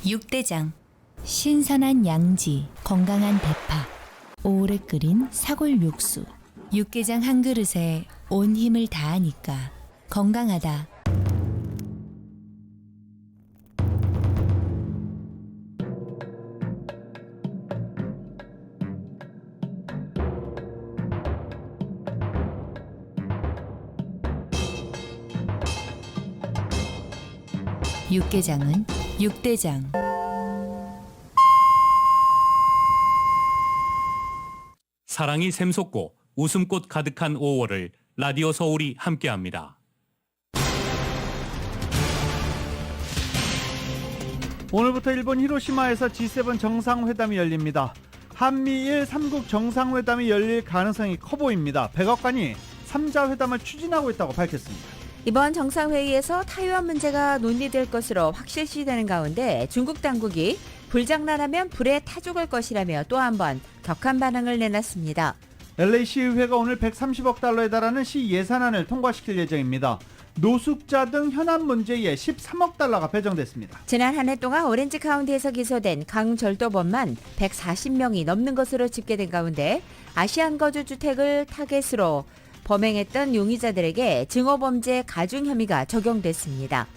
육대장. 신선한 양지, 건강한 대파, 오래 끓인 사골 육수. 육개장 한 그릇에 온 힘을 다하니까 건강하다. 육개장은 육대장. 사랑이 샘솟고 웃음꽃 가득한 5월을 라디오 서울이 함께합니다. 오늘부터 일본 히로시마에서 G7 정상회담이 열립니다. 한미일 3국 정상회담이 열릴 가능성이 커 보입니다. 백악관이 3자 회담을 추진하고 있다고 밝혔습니다. 이번 정상회의에서 타이완 문제가 논의될 것으로 확실시되는 가운데 중국 당국이 불장난하면 불에 타 죽을 것이라며 또 한 번 격한 반응을 내놨습니다. LA 시의회가 오늘 130억 달러에 달하는 시 예산안을 통과시킬 예정입니다. 노숙자 등 현안 문제에 13억 달러가 배정됐습니다. 지난 한 해 동안 오렌지 카운티에서 기소된 강절도범만 140명이 넘는 것으로 집계된 가운데 아시안 거주 주택을 타겟으로 범행했던 용의자들에게 증오범죄 가중 혐의가 적용됐습니다.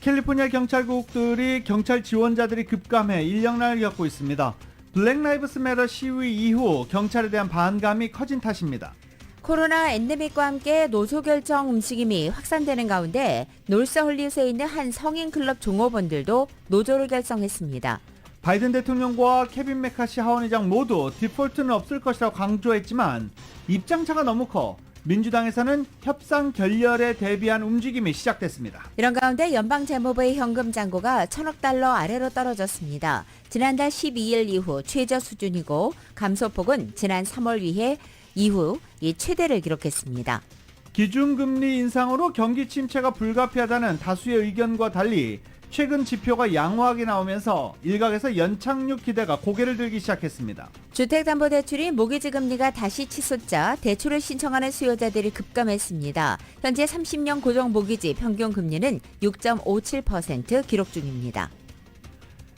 캘리포니아 경찰국들이 경찰 지원자들이 급감해 인력난을 겪고 있습니다. 블랙 라이브스 매터 시위 이후 경찰에 대한 반감이 커진 탓입니다. 코로나 엔데믹과 함께 노조 결정 움직임이 확산되는 가운데 놀서홀리우드에 있는 한 성인 클럽 종업원들도 노조를 결성했습니다. 바이든 대통령과 케빈 메카시 하원의장 모두 디폴트는 없을 것이라고 강조했지만 입장차가 너무 커 민주당에서는 협상 결렬에 대비한 움직임이 시작됐습니다. 이런 가운데 연방재무부의 현금 잔고가 1,000억 달러 아래로 떨어졌습니다. 지난달 12일 이후 최저 수준이고 감소폭은 지난 3월 이후 최대를 기록했습니다. 기준금리 인상으로 경기 침체가 불가피하다는 다수의 의견과 달리 최근 지표가 양호하게 나오면서 일각에서 연착륙 기대가 고개를 들기 시작했습니다. 주택담보대출이 모기지 금리가 다시 치솟자 대출을 신청하는 수요자들이 급감했습니다. 현재 30년 고정 모기지 평균 금리는 6.57% 기록 중입니다.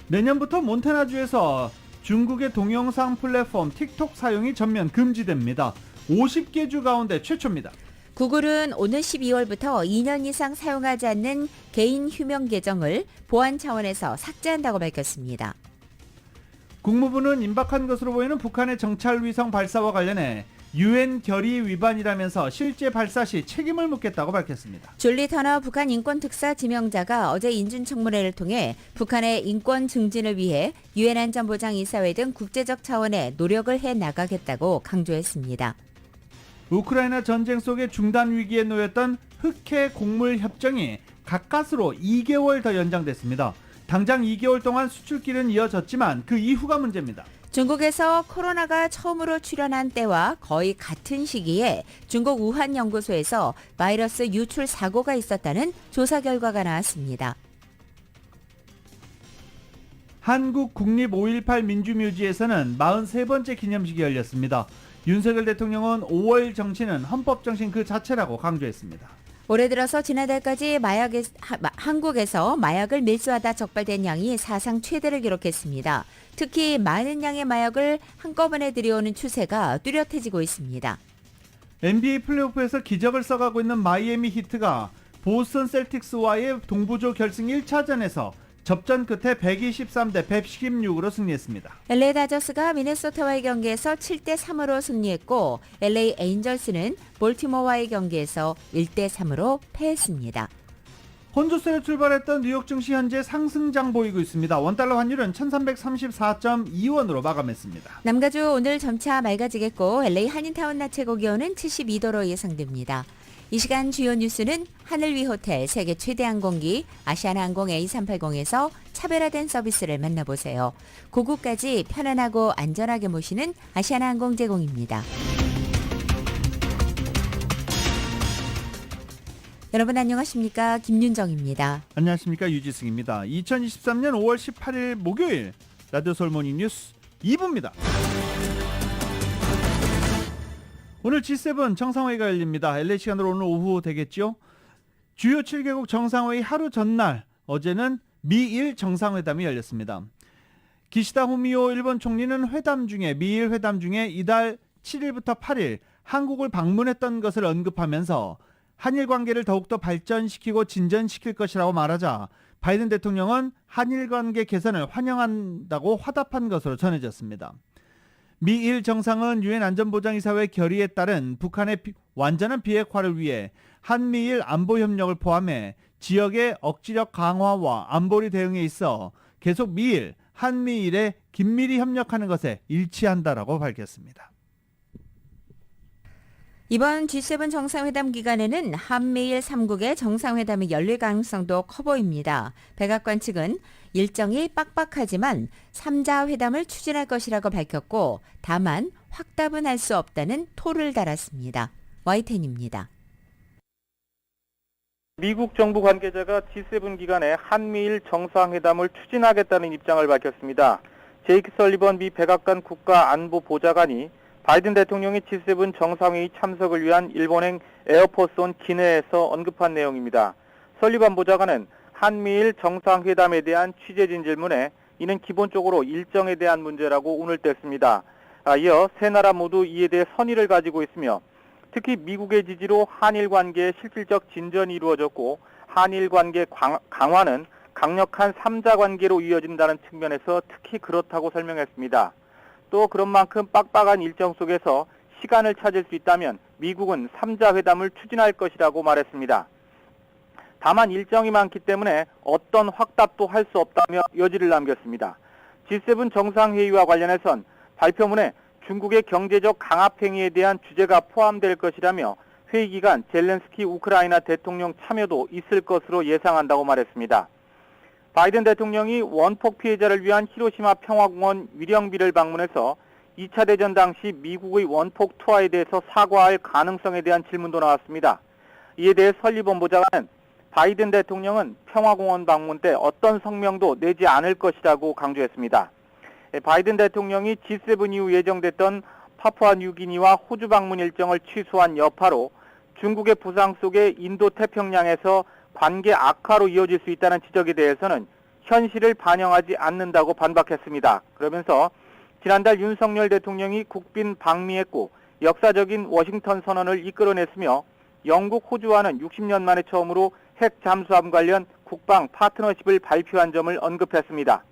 내년부터 몬타나주에서 중국의 동영상 플랫폼 틱톡 사용이 전면 금지됩니다. 50개 주 가운데 최초입니다. 구글은 오는 12월부터 2년 이상 사용하지 않는 개인 휴명 계정을 보안 차원에서 삭제한다고 밝혔습니다. 국무부는 임박한 것으로 보이는 북한의 정찰위성 발사와 관련해 UN 결의 위반이라면서 실제 발사 시 책임을 묻겠다고 밝혔습니다. 줄리 터너 북한 인권특사 지명자가 어제 인준청문회를 통해 북한의 인권 증진을 위해 유엔 안전보장이사회 등 국제적 차원의 노력을 해나가겠다고 강조했습니다. 우크라이나 전쟁 속에 중단 위기에 놓였던 흑해 곡물 협정이 가까스로 2개월 더 연장됐습니다. 당장 2개월 동안 수출길은 이어졌지만 그 이후가 문제입니다. 중국에서 코로나가 처음으로 출현한 때와 거의 같은 시기에 중국 우한 연구소에서 바이러스 유출 사고가 있었다는 조사 결과가 나왔습니다. 한국 국립 5.18 민주묘지에서는 43번째 기념식이 열렸습니다. 윤석열 대통령은 5월 정신은 헌법정신 그 자체라고 강조했습니다. 올해 들어서 지난달까지 한국에서 마약을 밀수하다 적발된 양이 사상 최대를 기록했습니다. 특히 많은 양의 마약을 한꺼번에 들여오는 추세가 뚜렷해지고 있습니다. NBA 플레이오프에서 기적을 써가고 있는 마이애미 히트가 보스턴 셀틱스와의 동부조 결승 1차전에서 접전 끝에 123대 116으로 승리했습니다. LA 다저스가 미네소타와의 경기에서 7대3으로 승리했고 LA 에인절스는 볼티모어와의 경기에서 1대3으로 패했습니다. 혼조세로 출발했던 뉴욕 증시 현재 상승장 보이고 있습니다. 원달러 환율은 1334.2원으로 마감했습니다. 남가주 오늘 점차 맑아지겠고 LA 한인타운 낮 최고 기온은 72도로 예상됩니다. 이 시간 주요 뉴스는 하늘위 호텔 세계 최대 항공기 아시아나항공 A380에서 차별화된 서비스를 만나보세요. 고국까지 편안하고 안전하게 모시는 아시아나항공 제공입니다. 여러분 안녕하십니까? 김윤정입니다. 안녕하십니까? 유지승입니다. 2023년 5월 18일 목요일 라디오 서울 모닝 뉴스 2부입니다. 오늘 G7 정상회의가 열립니다. LA 시간으로 오늘 오후 되겠죠. 주요 7개국 정상회의 하루 전날 어제는 미일 정상회담이 열렸습니다. 기시다 후미오 일본 총리는 미일 회담 중에 이달 7일부터 8일 한국을 방문했던 것을 언급하면서 한일 관계를 더욱더 발전시키고 진전시킬 것이라고 말하자 바이든 대통령은 한일 관계 개선을 환영한다고 화답한 것으로 전해졌습니다. 미일 정상은 유엔 안전보장이사회 결의에 따른 북한의 완전한 비핵화를 위해 한미일 안보협력을 포함해 지역의 억지력 강화와 안보리 대응에 있어 계속 미일, 한미일에 긴밀히 협력하는 것에 일치한다라고 밝혔습니다. 이번 G7 정상회담 기간에는 한미일 3국의 정상회담이 열릴 가능성도 커 보입니다. 백악관 측은 일정이 빡빡하지만 3자 회담을 추진할 것이라고 밝혔고 다만 확답은 할 수 없다는 토를 달았습니다. YTN입니다. 미국 정부 관계자가 G7 기간에 한미일 정상회담을 추진하겠다는 입장을 밝혔습니다. 제이크 설리번 미 백악관 국가안보보좌관이 바이든 대통령이 G7 정상회의 참석을 위한 일본행 에어포스온 기내에서 언급한 내용입니다. 설리번 보좌관은 한미일 정상회담에 대한 취재진 질문에 이는 기본적으로 일정에 대한 문제라고 운을 뗐습니다. 이어 세 나라 모두 이에 대해 선의를 가지고 있으며 특히 미국의 지지로 한일 관계의 실질적 진전이 이루어졌고 한일 관계 강화는 강력한 3자 관계로 이어진다는 측면에서 특히 그렇다고 설명했습니다. 또 그런 만큼 빡빡한 일정 속에서 시간을 찾을 수 있다면 미국은 3자 회담을 추진할 것이라고 말했습니다. 다만 일정이 많기 때문에 어떤 확답도 할 수 없다며 여지를 남겼습니다. G7 정상회의와 관련해선 발표문에 중국의 경제적 강압 행위에 대한 주제가 포함될 것이라며 회의 기간 젤렌스키 우크라이나 대통령 참여도 있을 것으로 예상한다고 말했습니다. 바이든 대통령이 원폭 피해자를 위한 히로시마 평화공원 위령비를 방문해서 2차 대전 당시 미국의 원폭 투하에 대해서 사과할 가능성에 대한 질문도 나왔습니다. 이에 대해 설리번 보좌관은 바이든 대통령은 평화공원 방문 때 어떤 성명도 내지 않을 것이라고 강조했습니다. 바이든 대통령이 G7 이후 예정됐던 파푸아뉴기니와 호주 방문 일정을 취소한 여파로 중국의 부상 속에 인도태평양에서 관계 악화로 이어질 수 있다는 지적에 대해서는 현실을 반영하지 않는다고 반박했습니다. 그러면서 지난달 윤석열 대통령이 국빈 방미했고 역사적인 워싱턴 선언을 이끌어냈으며 영국, 호주와는 60년 만에 처음으로 핵 잠수함 관련 국방 파트너십을 발표한 점을 언급했습니다.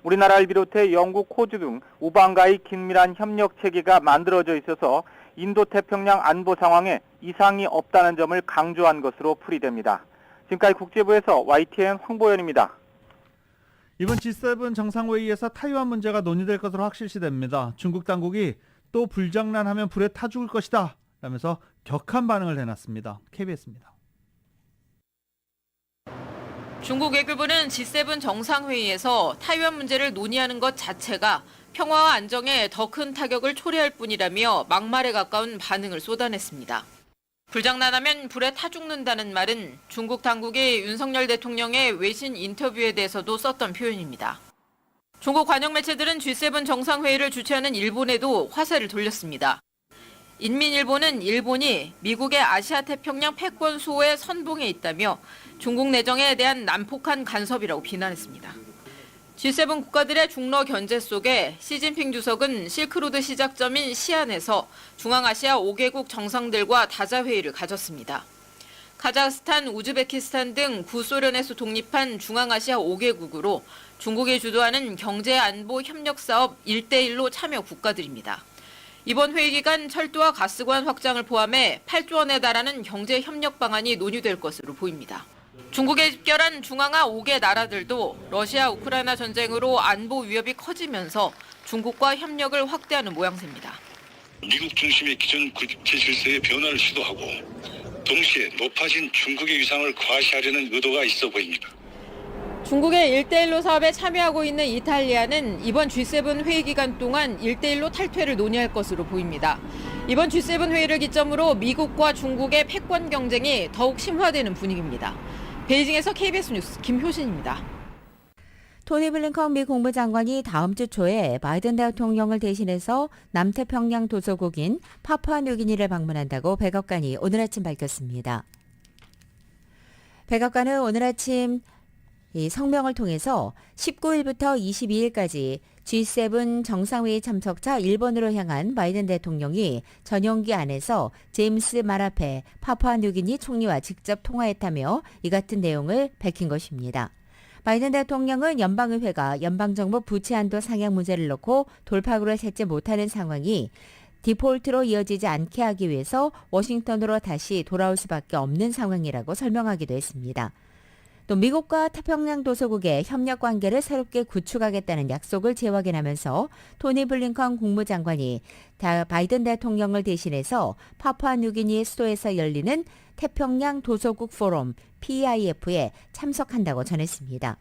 우리나라를 비롯해 영국, 호주 등 우방과의 긴밀한 협력 체계가 만들어져 있어서 인도태평양 안보 상황에 이상이 없다는 점을 강조한 것으로 풀이됩니다. 지금까지 국제부에서 YTN 황보현입니다. 이번 G7 정상회의에서 타이완 문제가 논의될 것으로 확실시됩니다. 중국 당국이 또 불장난하면 불에 타 죽을 것이다 라면서 격한 반응을 내놨습니다. KBS입니다. 중국 외교부는 G7 정상회의에서 타이완 문제를 논의하는 것 자체가 평화와 안정에 더 큰 타격을 초래할 뿐이라며 막말에 가까운 반응을 쏟아냈습니다. 불장난하면 불에 타 죽는다는 말은 중국 당국이 윤석열 대통령의 외신 인터뷰에 대해서도 썼던 표현입니다. 중국 관영 매체들은 G7 정상회의를 주최하는 일본에도 화살을 돌렸습니다. 인민일보는 일본이 미국의 아시아 태평양 패권 수호의 선봉에 있다며 중국 내정에 대한 난폭한 간섭이라고 비난했습니다. G7 국가들의 중러 견제 속에 시진핑 주석은 실크로드 시작점인 시안에서 중앙아시아 5개국 정상들과 다자회의를 가졌습니다. 카자흐스탄, 우즈베키스탄 등 구소련에서 독립한 중앙아시아 5개국으로 중국이 주도하는 경제안보 협력사업 1대1로 참여 국가들입니다. 이번 회의 기간 철도와 가스관 확장을 포함해 8조 원에 달하는 경제 협력 방안이 논의될 것으로 보입니다. 중국에 집결한 중앙아 5개 나라들도 러시아 우크라이나 전쟁으로 안보 위협이 커지면서 중국과 협력을 확대하는 모양새입니다. 미국 중심의 기존 국제 질서의 변화를 시도하고 동시에 높아진 중국의 위상을 과시하려는 의도가 있어 보입니다. 중국의 1대1로 사업에 참여하고 있는 이탈리아는 이번 G7 회의 기간 동안 1대1로 탈퇴를 논의할 것으로 보입니다. 이번 G7 회의를 기점으로 미국과 중국의 패권 경쟁이 더욱 심화되는 분위기입니다. 베이징에서 KBS 뉴스 김효신입니다. 토니 블링컨 미 국무장관이 다음 주 초에 바이든 대통령을 대신해서 남태평양 도서국인 파푸아뉴기니를 방문한다고 백악관이 오늘 아침 밝혔습니다. 백악관은 오늘 아침 이 성명을 통해서 19일부터 22일까지 G7 정상회의 참석자 일본으로 향한 바이든 대통령이 전용기 안에서 제임스 마라페 파푸아뉴기니 총리와 직접 통화했다며 이 같은 내용을 밝힌 것입니다. 바이든 대통령은 연방의회가 연방정부 부채 한도 상향 문제를 놓고 돌파구를 찾지 못하는 상황이 디폴트로 이어지지 않게 하기 위해서 워싱턴으로 다시 돌아올 수밖에 없는 상황이라고 설명하기도 했습니다. 또 미국과 태평양 도서국의 협력 관계를 새롭게 구축하겠다는 약속을 재확인하면서 토니 블링컨 국무장관이 바이든 대통령을 대신해서 파푸아뉴기니 수도에서 열리는 태평양 도서국 포럼 PIF에 참석한다고 전했습니다.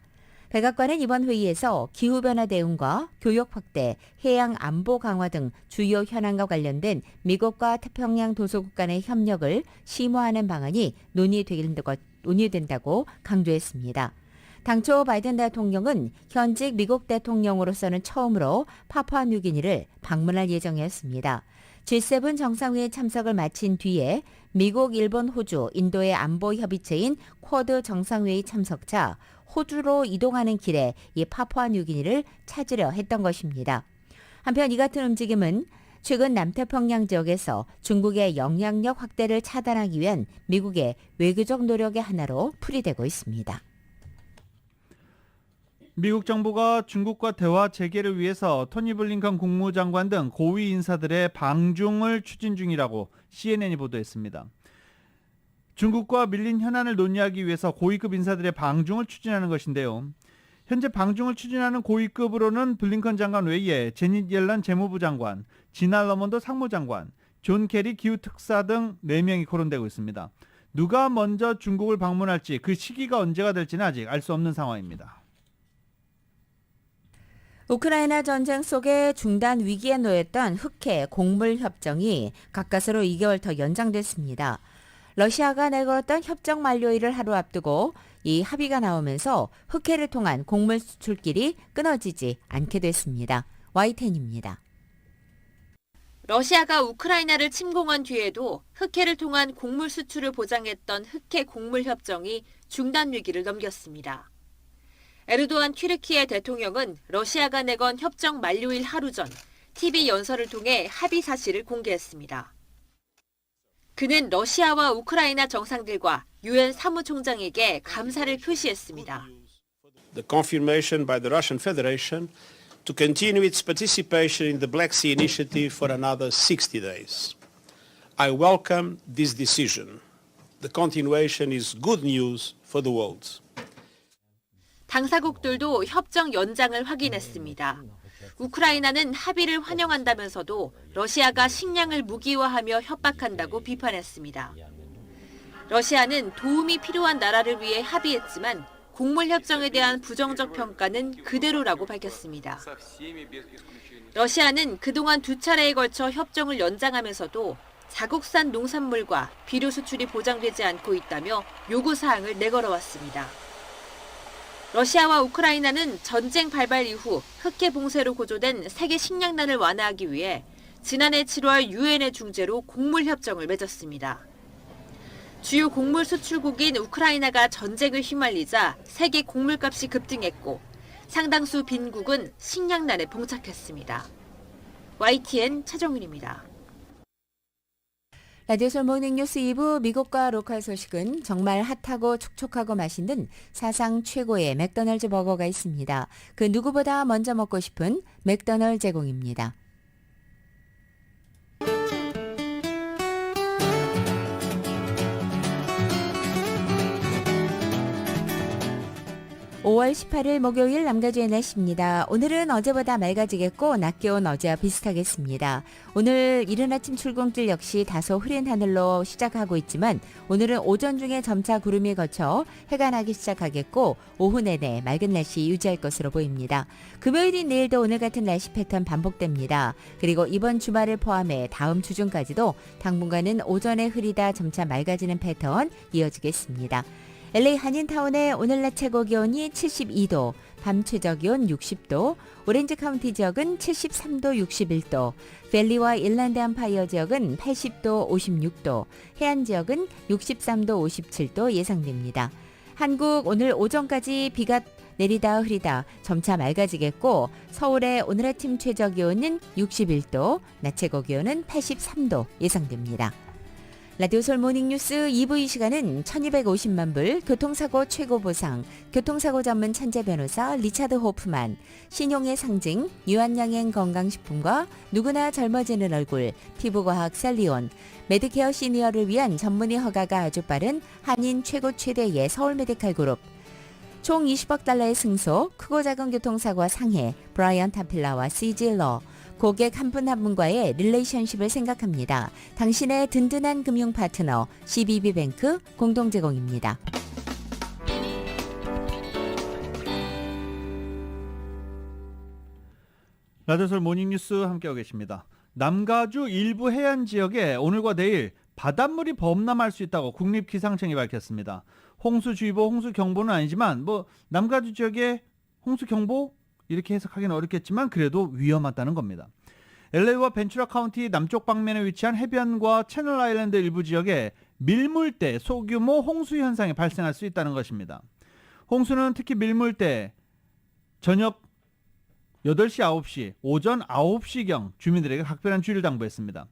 백악관은 이번 회의에서 기후변화 대응과 교역 확대, 해양 안보 강화 등 주요 현안과 관련된 미국과 태평양 도서국 간의 협력을 심화하는 방안이 논의된다고 강조했습니다. 당초 바이든 대통령은 현직 미국 대통령으로서는 처음으로 파푸아뉴기니를 방문할 예정이었습니다. G7 정상회의 참석을 마친 뒤에 미국, 일본, 호주, 인도의 안보 협의체인 쿼드 정상회의 참석차 호주로 이동하는 길에 이 파푸아뉴기니를 찾으려 했던 것입니다. 한편 이 같은 움직임은 최근 남태평양 지역에서 중국의 영향력 확대를 차단하기 위한 미국의 외교적 노력의 하나로 풀이되고 있습니다. 미국 정부가 중국과 대화 재개를 위해서 토니 블링컨 국무장관 등 고위 인사들의 방중을 추진 중이라고 CNN이 보도했습니다. 중국과 밀린 현안을 논의하기 위해서 고위급 인사들의 방중을 추진하는 것인데요. 현재 방중을 추진하는 고위급으로는 블링컨 장관 외에 제닛 옐런 재무부 장관, 지나 러먼드 상무장관, 존 케리 기후특사 등 4명이 거론되고 있습니다. 누가 먼저 중국을 방문할지 그 시기가 언제가 될지는 아직 알 수 없는 상황입니다. 우크라이나 전쟁 속에 중단 위기에 놓였던 흑해 곡물 협정이 가까스로 2개월 더 연장됐습니다. 러시아가 내걸었던 협정 만료일을 하루 앞두고 이 합의가 나오면서 흑해를 통한 곡물 수출길이 끊어지지 않게 됐습니다. Y10입니다. 러시아가 우크라이나를 침공한 뒤에도 흑해를 통한 곡물 수출을 보장했던 흑해 곡물 협정이 중단 위기를 넘겼습니다. 에르도안 튀르키예 대통령은 러시아가 내건 협정 만료일 하루 전 TV 연설을 통해 합의 사실을 공개했습니다. 그는 러시아와 우크라이나 정상들과 유엔 사무총장에게 감사를 표시했습니다. The confirmation by the Russian Federation to continue its participation in the Black Sea Initiative for another 60 days. I welcome this decision. The continuation is good news for the world. 당사국들도 협정 연장을 확인했습니다. 우크라이나는 합의를 환영한다면서도 러시아가 식량을 무기화하며 협박한다고 비판했습니다. 러시아는 도움이 필요한 나라를 위해 합의했지만 곡물 협정에 대한 부정적 평가는 그대로라고 밝혔습니다. 러시아는 그동안 2차례에 걸쳐 협정을 연장하면서도 자국산 농산물과 비료 수출이 보장되지 않고 있다며 요구사항을 내걸어왔습니다. 러시아와 우크라이나는 전쟁 발발 이후 흑해 봉쇄로 고조된 세계 식량난을 완화하기 위해 지난해 7월 유엔의 중재로 곡물 협정을 맺었습니다. 주요 곡물 수출국인 우크라이나가 전쟁을 휘말리자 세계 곡물값이 급등했고 상당수 빈국은 식량난에 봉착했습니다. YTN 차정윤입니다. 라디오 솔 모닝뉴스 2부 미국과 로컬 소식은 정말 핫하고 촉촉하고 맛있는 사상 최고의 맥도날드 버거가 있습니다. 그 누구보다 먼저 먹고 싶은 맥도날드 제공입니다. 5월 18일 목요일 남가주의 날씨입니다. 오늘은 어제보다 맑아지겠고 낮 기온 어제와 비슷하겠습니다. 오늘 이른 아침 출근길 역시 다소 흐린 하늘로 시작하고 있지만 오늘은 오전 중에 점차 구름이 거쳐 해가 나기 시작하겠고 오후 내내 맑은 날씨 유지할 것으로 보입니다. 금요일인 내일도 오늘 같은 날씨 패턴 반복됩니다. 그리고 이번 주말을 포함해 다음 주 중까지도 당분간은 오전에 흐리다 점차 맑아지는 패턴 이어지겠습니다. LA 한인타운의 오늘 낮 최고 기온이 72도, 밤 최저 기온 60도, 오렌지 카운티 지역은 73도, 61도, 밸리와 일랜드 엠파이어 지역은 80도, 56도, 해안 지역은 63도, 57도 예상됩니다. 한국 오늘 오전까지 비가 내리다 흐리다 점차 맑아지겠고 서울의 오늘 아침 최저기온은 61도, 낮 최고기온은 83도 예상됩니다. 라디오 서울 모닝뉴스 2부 이 시간은 1250만 불 교통사고 최고 보상, 교통사고 전문 천재 변호사 리차드 호프만, 신용의 상징 유한양행 건강식품과 누구나 젊어지는 얼굴 피부과학 셀리온, 메디케어 시니어를 위한 전문의 허가가 아주 빠른 한인 최고 최대의 서울 메디칼 그룹, 총 20억 달러의 승소, 크고 작은 교통사고와 상해 브라이언 타필라와 CG러, 고객 한 분 한 분과의 릴레이션십을 생각합니다. 당신의 든든한 금융 파트너 CBB뱅크 공동 제공입니다. 라디오솔 모닝뉴스 함께하고 계십니다. 남가주 일부 해안 지역에 오늘과 내일 바닷물이 범람할 수 있다고 국립기상청이 밝혔습니다. 홍수주의보, 홍수경보는 아니지만 남가주 지역에 홍수경보 이렇게 해석하기는 어렵겠지만 그래도 위험하다는 겁니다. LA와 벤츄라 카운티 남쪽 방면에 위치한 해변과 채널 아일랜드 일부 지역에 밀물때 소규모 홍수 현상이 발생할 수 있다는 것입니다. 홍수는 특히 밀물때 저녁 8시, 9시, 오전 9시경 주민들에게 각별한 주의를 당부했습니다.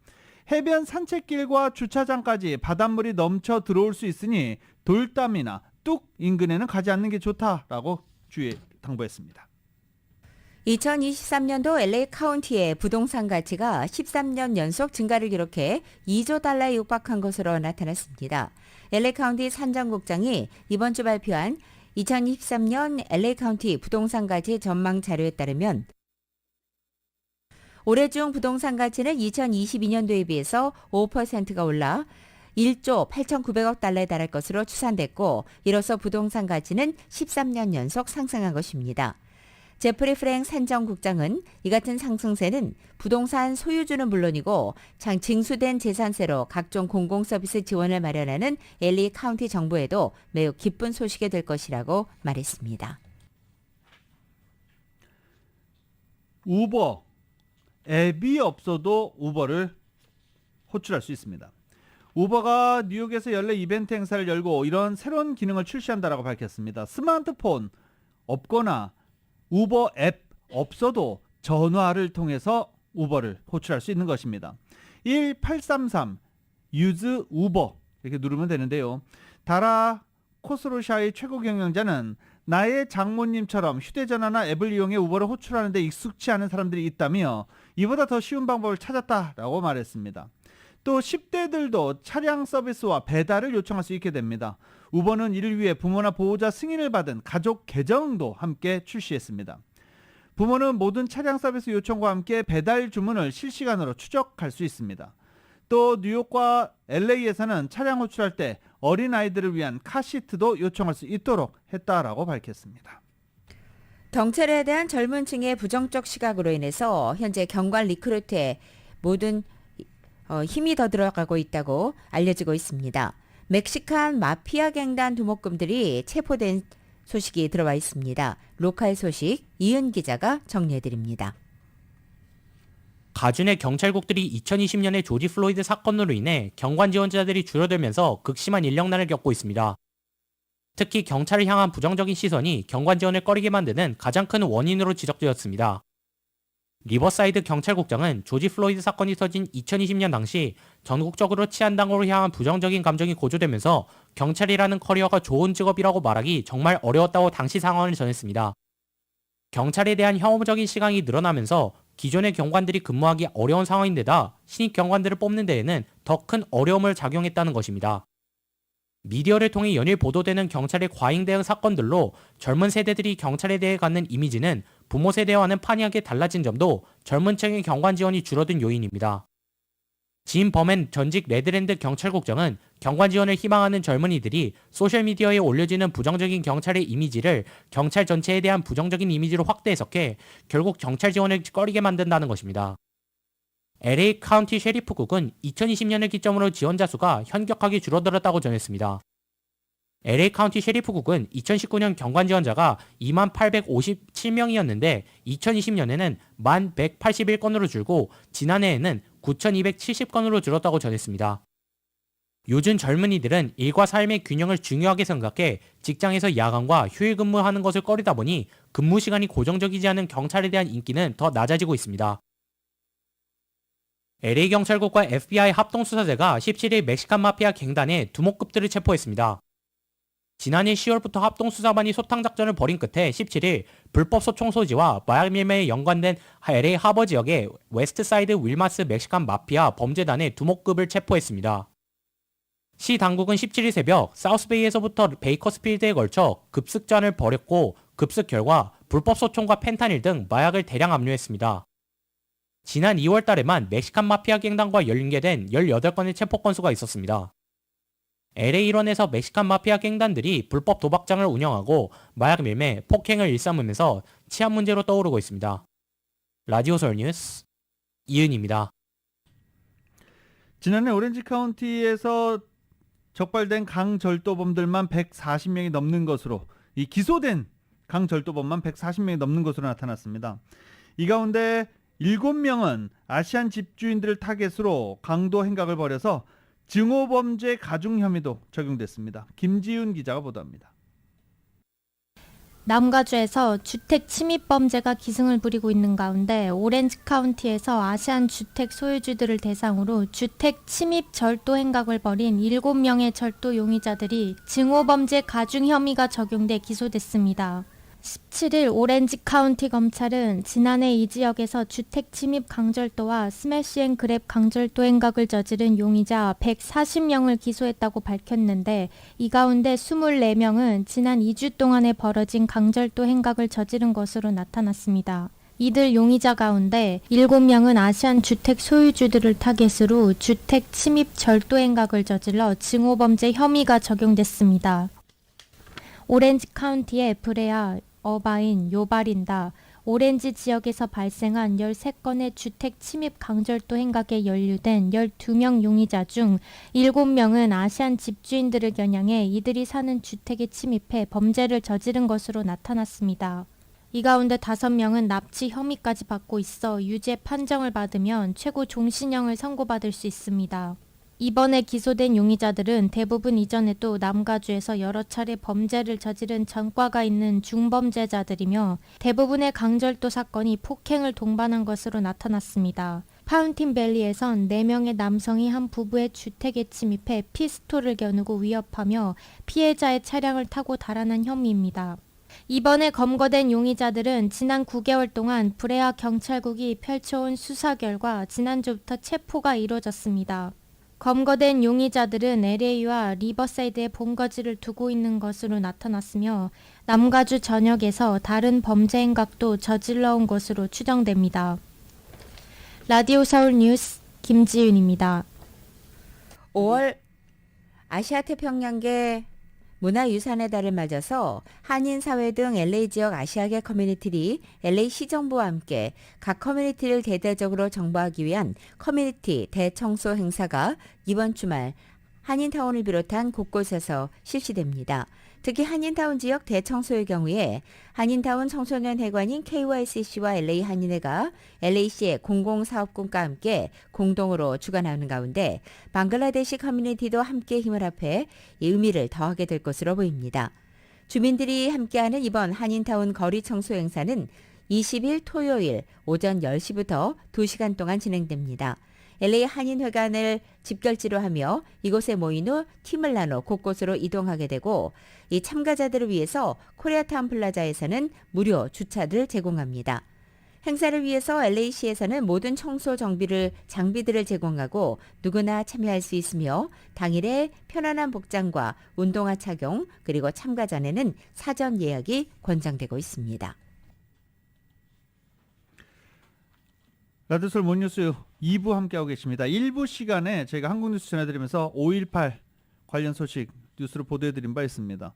해변 산책길과 주차장까지 바닷물이 넘쳐 들어올 수 있으니 돌담이나 뚝 인근에는 가지 않는 게 좋다라고 주의 당부했습니다. 2023년도 LA 카운티의 부동산 가치가 13년 연속 증가를 기록해 2조 달러에 육박한 것으로 나타났습니다. LA 카운티 산정국장이 이번 주 발표한 2023년 LA 카운티 부동산 가치 전망 자료에 따르면 올해 중 부동산 가치는 2022년도에 비해서 5%가 올라 1조 8,900억 달러에 달할 것으로 추산됐고 이로써 부동산 가치는 13년 연속 상승한 것입니다. 제프리 프랭 산정국장은 이 같은 상승세는 부동산 소유주는 물론이고 징수된 재산세로 각종 공공서비스 지원을 마련하는 LA 카운티 정부에도 매우 기쁜 소식이 될 것이라고 말했습니다. 우버 앱이 없어도 우버를 호출할 수 있습니다. 우버가 뉴욕에서 연례 이벤트 행사를 열고 이런 새로운 기능을 출시한다라고 밝혔습니다. 스마트폰 없거나 우버 앱 없어도 전화를 통해서 우버를 호출할 수 있는 것입니다. 1833 use 우버 이렇게 누르면 되는데요. 다라 코스로샤의 최고 경영자는 나의 장모님처럼 휴대전화나 앱을 이용해 우버를 호출하는 데 익숙치 않은 사람들이 있다며 이보다 더 쉬운 방법을 찾았다라고 말했습니다. 또 10대들도 차량 서비스와 배달을 요청할 수 있게 됩니다. 우버는 이를 위해 부모나 보호자 승인을 받은 가족 계정도 함께 출시했습니다. 부모는 모든 차량 서비스 요청과 함께 배달 주문을 실시간으로 추적할 수 있습니다. 또 뉴욕과 LA에서는 차량 호출할 때 어린아이들을 위한 카시트도 요청할 수 있도록 했다라고 밝혔습니다. 경찰에 대한 젊은 층의 부정적 시각으로 인해서 현재 경관 리크루트에 모든 힘이 더 들어가고 있다고 알려지고 있습니다. 멕시칸 마피아 갱단 두목금들이 체포된 소식이 들어와 있습니다. 로컬 소식 이은 기자가 정리해드립니다. 가준의 경찰국들이 2020년의 조지 플로이드 사건으로 인해 경관 지원자들이 줄어들면서 극심한 인력난을 겪고 있습니다. 특히 경찰을 향한 부정적인 시선이 경관 지원을 꺼리게 만드는 가장 큰 원인으로 지적되었습니다. 리버사이드 경찰국장은 조지 플로이드 사건이 터진 2020년 당시 전국적으로 치안당국을 향한 부정적인 감정이 고조되면서 경찰이라는 커리어가 좋은 직업이라고 말하기 정말 어려웠다고 당시 상황을 전했습니다. 경찰에 대한 혐오적인 시각이 늘어나면서 기존의 경관들이 근무하기 어려운 상황인데다 신입 경관들을 뽑는 데에는 더 큰 어려움을 작용했다는 것입니다. 미디어를 통해 연일 보도되는 경찰의 과잉 대응 사건들로 젊은 세대들이 경찰에 대해 갖는 이미지는 부모 세대와는 판이하게 달라진 점도 젊은 층의 경관 지원이 줄어든 요인입니다. 진 범엔 전직 레드랜드 경찰국장은 경관 지원을 희망하는 젊은이들이 소셜미디어에 올려지는 부정적인 경찰의 이미지를 경찰 전체에 대한 부정적인 이미지로 확대 해석해 결국 경찰 지원을 꺼리게 만든다는 것입니다. LA 카운티 셰리프국은 2020년을 기점으로 지원자 수가 현격하게 줄어들었다고 전했습니다. LA 카운티 셰리프국은 2019년 경관 지원자가 2857명이었는데 2020년에는 1181건으로 줄고 지난해에는 9270건으로 줄었다고 전했습니다. 요즘 젊은이들은 일과 삶의 균형을 중요하게 생각해 직장에서 야간과 휴일 근무하는 것을 꺼리다 보니 근무 시간이 고정적이지 않은 경찰에 대한 인기는 더 낮아지고 있습니다. LA 경찰국과 FBI 합동수사대가 17일 멕시칸 마피아 갱단의 두목급들을 체포했습니다. 지난해 10월부터 합동수사반이 소탕작전을 벌인 끝에 17일 불법 소총 소지와 마약 밀매에 연관된 LA 하버 지역의 웨스트사이드 윌마스 멕시칸 마피아 범죄단의 두목급을 체포했습니다. 시 당국은 17일 새벽 사우스베이에서부터 베이커스필드에 걸쳐 급습전을 벌였고 급습 결과 불법 소총과 펜타닐 등 마약을 대량 압류했습니다. 지난 2월 달에만 멕시칸 마피아 갱단과 연계된 18건의 체포 건수가 있었습니다. LA 일원에서 멕시칸 마피아 갱단들이 불법 도박장을 운영하고 마약 밀매, 폭행을 일삼으면서 치안 문제로 떠오르고 있습니다. 라디오 서울 뉴스 이은입니다. 지난해 오렌지 카운티에서 적발된 강절도범들만 140명이 넘는 것으로, 이 기소된 강절도범만 140명이 넘는 것으로 나타났습니다. 이 가운데 7명은 아시안 집주인들을 타겟으로 강도 행각을 벌여서 증오범죄 가중 혐의도 적용됐습니다. 김지윤 기자가 보도합니다. 남가주에서 주택 침입 범죄가 기승을 부리고 있는 가운데 오렌지 카운티에서 아시안 주택 소유주들을 대상으로 주택 침입 절도 행각을 벌인 7명의 절도 용의자들이 증오범죄 가중 혐의가 적용돼 기소됐습니다. 17일 오렌지 카운티 검찰은 지난해 이 지역에서 주택 침입 강절도와 스매시 앤 그랩 강절도 행각을 저지른 용의자 140명을 기소했다고 밝혔는데, 이 가운데 24명은 지난 2주 동안에 벌어진 강절도 행각을 저지른 것으로 나타났습니다. 이들 용의자 가운데 7명은 아시안 주택 소유주들을 타겟으로 주택 침입 절도 행각을 저질러 증오범죄 혐의가 적용됐습니다. 오렌지 카운티의 브레아, 어바인, 요바린다, 오렌지 지역에서 발생한 13건의 주택 침입 강절도 행각에 연루된 12명 용의자 중 7명은 아시안 집주인들을 겨냥해 이들이 사는 주택에 침입해 범죄를 저지른 것으로 나타났습니다. 이 가운데 5명은 납치 혐의까지 받고 있어 유죄 판정을 받으면 최고 종신형을 선고받을 수 있습니다. 이번에 기소된 용의자들은 대부분 이전에도 남가주에서 여러 차례 범죄를 저지른 전과가 있는 중범죄자들이며 대부분의 강절도 사건이 폭행을 동반한 것으로 나타났습니다. 파운틴밸리에선 4명의 남성이 한 부부의 주택에 침입해 피스톨을 겨누고 위협하며 피해자의 차량을 타고 달아난 혐의입니다. 이번에 검거된 용의자들은 지난 9개월 동안 브레아 경찰국이 펼쳐온 수사 결과 지난주부터 체포가 이루어졌습니다. 검거된 용의자들은 LA와 리버사이드에 본거지를 두고 있는 것으로 나타났으며 남가주 전역에서 다른 범죄 행각도 저질러 온 것으로 추정됩니다. 라디오 서울 뉴스 김지윤입니다. 5월 아시아태평양계 문화유산의 달을 맞아서 한인사회 등 LA 지역 아시아계 커뮤니티들이 LA 시정부와 함께 각 커뮤니티를 대대적으로 정보하기 위한 커뮤니티 대청소 행사가 이번 주말 한인타운을 비롯한 곳곳에서 실시됩니다. 특히 한인타운 지역 대청소의 경우에 한인타운 청소년 회관인 KYCC와 LA 한인회가 LA시의 공공사업군과 함께 공동으로 주관하는 가운데 방글라데시 커뮤니티도 함께 힘을 합해 이 의미를 더하게 될 것으로 보입니다. 주민들이 함께하는 이번 한인타운 거리 청소 행사는 20일 토요일 오전 10시부터 2시간 동안 진행됩니다. LA 한인회관을 집결지로 하며 이곳에 모인 후 팀을 나눠 곳곳으로 이동하게 되고, 이 참가자들을 위해서 코리아타운 플라자에서는 무료 주차를 제공합니다. 행사를 위해서 LA시에서는 모든 청소 장비들을 제공하고 누구나 참여할 수 있으며 당일에 편안한 복장과 운동화 착용, 그리고 참가 전에는 사전 예약이 권장되고 있습니다. 라디오솔 모닝뉴스 2부 함께하고 계십니다. 1부 시간에 저희가 한국뉴스 전해드리면서 5.18 관련 소식 뉴스로 보도해드린 바 있습니다.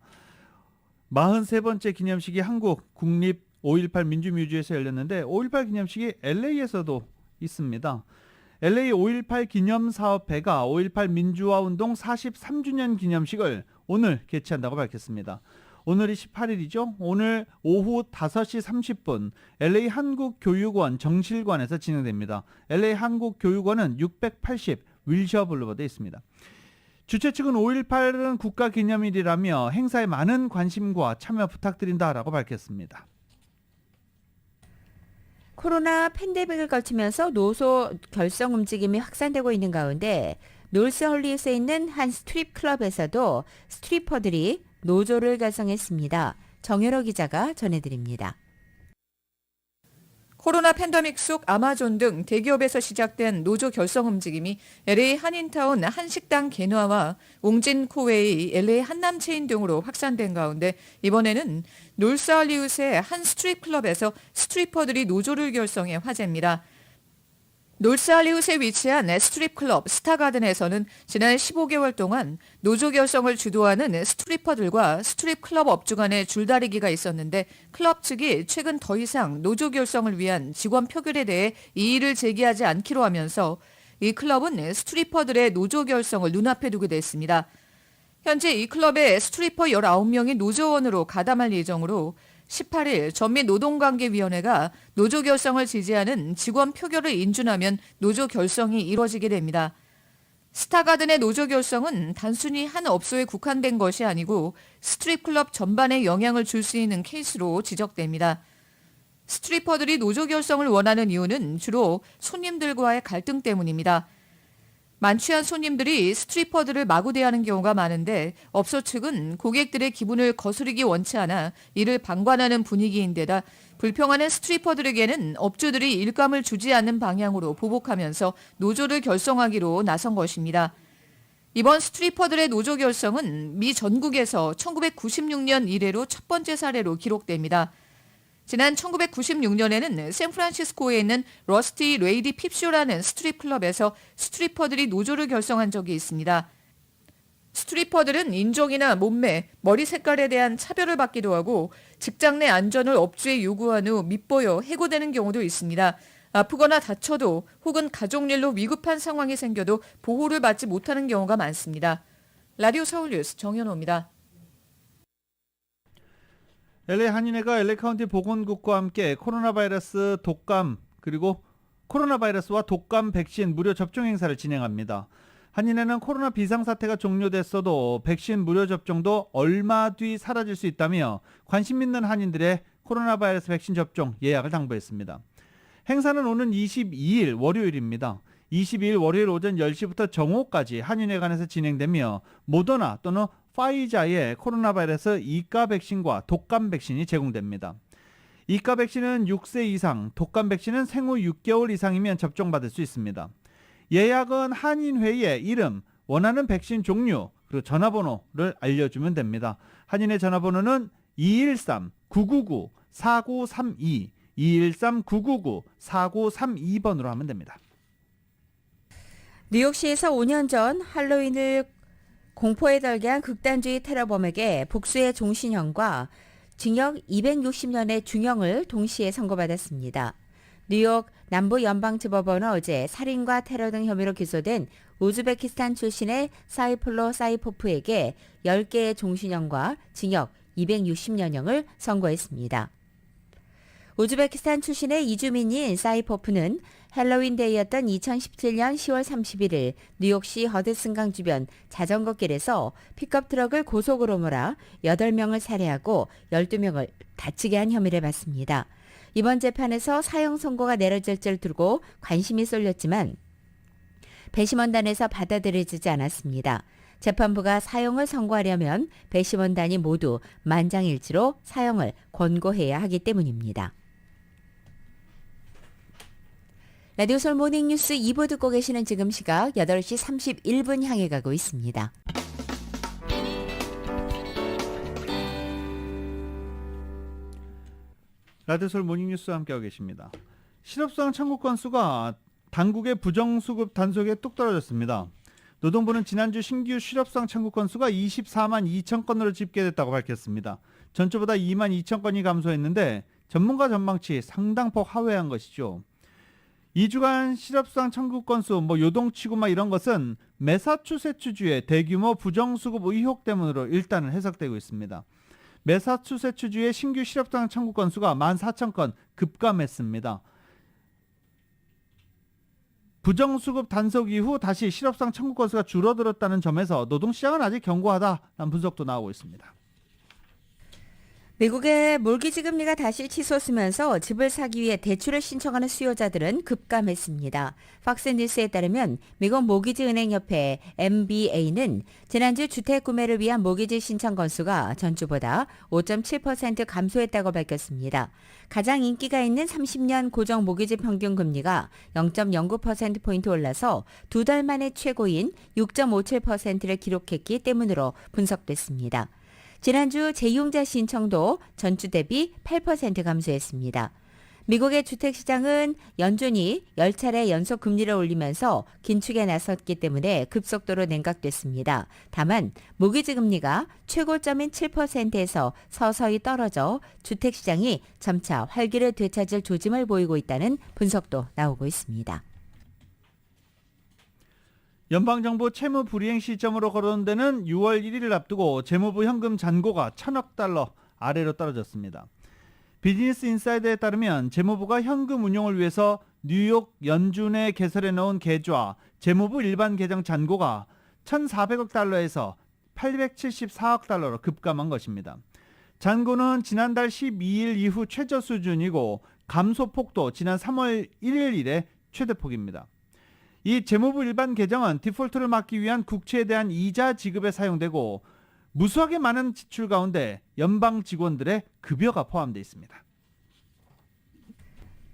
43번째 기념식이 한국 국립 5.18 민주뮤지에서 열렸는데 5.18 기념식이 LA에서도 있습니다. LA 5.18 기념사업회가 5.18 민주화운동 43주년 기념식을 오늘 개최한다고 밝혔습니다. 오늘이 18일이죠. 오늘 오후 5시 30분 LA 한국교육원 정실관에서 진행됩니다. LA 한국교육원은 680 윌셔 블루버드에 있습니다. 주최 측은 5.18은 국가기념일이라며 행사에 많은 관심과 참여 부탁드린다라고 밝혔습니다. 코로나 팬데믹을 거치면서 노조 결성 움직임이 확산되고 있는 가운데 놀스 헐리우드에 있는 한 스트립 클럽에서도 스트리퍼들이 노조를 결성했습니다. 정유로 기자가 전해드립니다. 코로나 팬데믹 속 아마존 등 대기업에서 시작된 노조 결성 움직임이 LA 한인타운 한식당 개화와 웅진 코웨이, LA 한남 체인 등으로 확산된 가운데 이번에는 놀스 할리우드의 한 스트립 클럽에서 스트리퍼들이 노조를 결성해 화제입니다. 놀스 할리우드에 위치한 스트립 클럽 스타가든에서는 지난 15개월 동안 노조 결성을 주도하는 스트리퍼들과 스트립 클럽 업주 간의 줄다리기가 있었는데 클럽 측이 최근 더 이상 노조 결성을 위한 직원 표결에 대해 이의를 제기하지 않기로 하면서 이 클럽은 스트리퍼들의 노조 결성을 눈앞에 두게 됐습니다. 현재 이 클럽의 스트리퍼 19명이 노조원으로 가담할 예정으로 18일 전미노동관계위원회가 노조 결성을 지지하는 직원 표결을 인준하면 노조 결성이 이뤄지게 됩니다. 스타가든의 노조 결성은 단순히 한 업소에 국한된 것이 아니고 스트립클럽 전반에 영향을 줄 수 있는 케이스로 지적됩니다. 스트리퍼들이 노조 결성을 원하는 이유는 주로 손님들과의 갈등 때문입니다. 만취한 손님들이 스트리퍼들을 마구 대하는 경우가 많은데 업소 측은 고객들의 기분을 거스르기 원치 않아 이를 방관하는 분위기인데다 불평하는 스트리퍼들에게는 업주들이 일감을 주지 않는 방향으로 보복하면서 노조를 결성하기로 나선 것입니다. 이번 스트리퍼들의 노조 결성은 미 전국에서 1996년 이래로 첫 번째 사례로 기록됩니다. 지난 1996년에는 샌프란시스코에 있는 러스티 레이디 핍쇼라는 스트립 클럽에서 스트리퍼들이 노조를 결성한 적이 있습니다. 스트리퍼들은 인종이나 몸매, 머리 색깔에 대한 차별을 받기도 하고 직장 내 안전을 업주에 요구한 후 밉보여 해고되는 경우도 있습니다. 아프거나 다쳐도 혹은 가족일로 위급한 상황이 생겨도 보호를 받지 못하는 경우가 많습니다. 라디오 서울뉴스 정현호입니다. LA 한인회가 LA 카운티 보건국과 함께 코로나 바이러스와 독감 백신 무료 접종 행사를 진행합니다. 한인회는 코로나 비상사태가 종료됐어도 백신 무료 접종도 얼마 뒤 사라질 수 있다며 관심 있는 한인들의 코로나 바이러스 백신 접종 예약을 당부했습니다. 행사는 오는 22일 월요일입니다. 22일 월요일 오전 10시부터 정오까지 한인회관에서 진행되며 모더나 또는 파이자의 코로나 바이러스 2가 백신과 독감 백신이 제공됩니다. 2가 백신은 6세 이상, 독감 백신은 생후 6개월 이상이면 접종받을 수 있습니다. 예약은 한인회의 이름, 원하는 백신 종류, 그리고 전화번호를 알려주면 됩니다. 한인회 전화번호는 213-999-4932, 213-999-4932번으로 하면 됩니다. 뉴욕시에서 5년 전 할로윈을 공포에 떨게한 극단주의 테러범에게 복수의 종신형과 징역 260년의 중형을 동시에 선고받았습니다. 뉴욕 남부연방지법원은 어제 살인과 테러 등 혐의로 기소된 우즈베키스탄 출신의 사이플로 사이포프에게 10개의 종신형과 징역 260년형을 선고했습니다. 우즈베키스탄 출신의 이주민인 사이포프는 헬로윈데이였던 2017년 10월 31일 뉴욕시 허드슨강 주변 자전거길에서 픽업 트럭을 고속으로 몰아 8명을 살해하고 12명을 다치게 한 혐의를 받습니다. 이번 재판에서 사형 선고가 내려질 줄 두고 관심이 쏠렸지만 배심원단에서 받아들여지지 않았습니다. 재판부가 사형을 선고하려면 배심원단이 모두 만장일치로 사형을 권고해야 하기 때문입니다. 라디오 서울 모닝뉴스 2부 듣고 계시는 지금 시각 8시 31분 향해 가고 있습니다. 라디오 서울 모닝뉴스와 함께하고 계십니다. 실업수당 청구 건수가 당국의 부정수급 단속에 뚝 떨어졌습니다. 노동부는 지난주 신규 실업수당 청구 건수가 24만 2천 건으로 집계됐다고 밝혔습니다. 전주보다 2만 2천 건이 감소했는데 전문가 전망치 상당폭 하회한 것이죠. 2주간 실업수당 청구 건수, 요동치고 이런 것은 매사추세츠주의 대규모 부정수급 의혹 때문으로 일단은 해석되고 있습니다. 매사추세츠주의 신규 실업수당 청구 건수가 14,000건 급감했습니다. 부정수급 단속 이후 다시 실업상 청구 건수가 줄어들었다는 점에서 노동시장은 아직 견고하다는 분석도 나오고 있습니다. 미국의 몰기지 금리가 다시 치솟으면서 집을 사기 위해 대출을 신청하는 수요자들은 급감했습니다. 팍스뉴스에 따르면 미국 모기지은행협회 MBA는 지난주 주택 구매를 위한 모기지 신청 건수가 전주보다 5.7% 감소했다고 밝혔습니다. 가장 인기가 있는 30년 고정 모기지 평균 금리가 0.09%포인트 올라서 2달 만에 최고인 6.57%를 기록했기 때문으로 분석됐습니다. 지난주 재이용자 신청도 전주 대비 8% 감소했습니다. 미국의 주택시장은 연준이 10차례 연속 금리를 올리면서 긴축에 나섰기 때문에 급속도로 냉각됐습니다. 다만 모기지 금리가 최고점인 7%에서 서서히 떨어져 주택시장이 점차 활기를 되찾을 조짐을 보이고 있다는 분석도 나오고 있습니다. 연방정부 채무 불이행 시점으로 거론되는 6월 1일을 앞두고 재무부 현금 잔고가 1,000억 달러 아래로 떨어졌습니다. 비즈니스 인사이드에 따르면 재무부가 현금 운용을 위해서 뉴욕 연준에 개설해 놓은 계좌 재무부 일반 계정 잔고가 1,400억 달러에서 874억 달러로 급감한 것입니다. 잔고는 지난달 12일 이후 최저 수준이고 감소폭도 지난 3월 1일 이래 최대폭입니다. 이 재무부 일반 계정은 디폴트를 막기 위한 국채에 대한 이자 지급에 사용되고 무수하게 많은 지출 가운데 연방 직원들의 급여가 포함되어 있습니다.